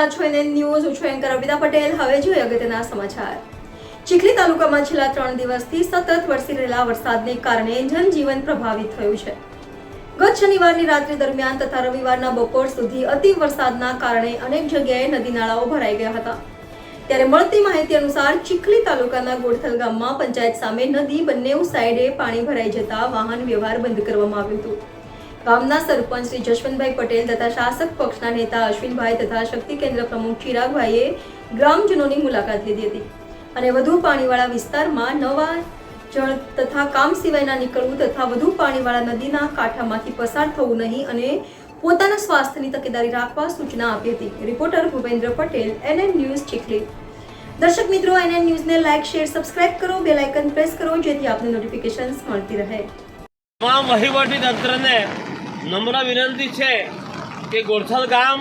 રહ્યા છો NN news. હું છું એન્કર અવિતા પટેલ. હવે જોઈએ અગત્યના સમાચાર. ચીખલી તાલુકામાં છેલ્લા 3 દિવસથી સતત વરસી રહેલા વરસાદને કારણે જનજીવન પ્રભાવિત થયું છે. ગત શનિવારની રાત્રિ દરમિયાન તથા રવિવારના બપોર સુધી અતિ વરસાદના કારણે અનેક જગ્યાએ નદી નાળાઓ ભરાઈ ગયા હતા. ત્યારે મળતી માહિતી અનુસાર ચીખલી તાલુકાના ગોડથલ ગામમાં પંચાયત સામે નદી બંને સાઈડે પાણી ભરાઈ જતા વાહન વ્યવહાર બંધ કરવામાં આવ્યું હતું. ગામના સરપંચ શ્રી જશવંતભાઈ પટેલ તથા શાસક પક્ષના નેતા અશ્વિનભાઈ તથા શક્તિ કેન્દ્ર પ્રમુખ ચિરાગભાઈએ ગ્રામજનોની મુલાકાત લીધી હતી અને વધુ પાણીવાળા વિસ્તારમાં નવા જળ તથા કામ સિવાયના નીકળવું તથા વધુ પાણીવાળા નદીના કાંઠામાંથી પસાર થવું નહીં અને પોતાના સ્વાસ્થ્યની તકેદારી રાખવા સૂચના આપી હતી. Reporter Bhupendra Patel, NN news Chikhli. દર્શક મિત્રો, એનએન ન્યૂઝને લાઇક, શેર, સબસ્ક્રાઇબ કરો, બેલ આઇકન પ્રેસ કરો જેથી આપને નોટિફિકેશન્સ મળતી રહે. તમામ વહીવટી તંત્રને નમ્ર વિનંતી છે કે ગોડથલ ગામ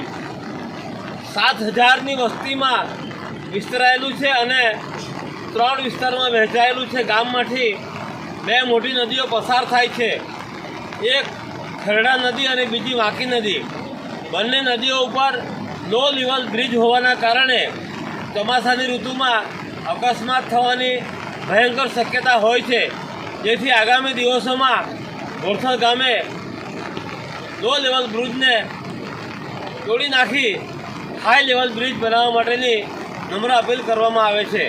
7,000ની વસ્તીમાં વિસ્તરાયેલું છે અને 3 વિસ્તારમાં વહેંચાયેલું છે. ગામમાંથી 2 મોટી નદીઓ પસાર થાય છે. એક ખરડા નદી અને બીજી વાંકી નદી. બંને નદીઓ ઉપર લો લેવલ બ્રિજ હોવાના કારણે ચોમાસાની ઋતુમાં અકસ્માત થવાની ભયંકર શક્યતા હોય છે. જેથી આગામી દિવસોમાં ગોડથલ ગામે લો લેવલ બ્રિજને તોડી નાખી હાઈ લેવલ બ્રિજ બનાવવા માટેની નમ્ર અપીલ કરવામાં આવે છે.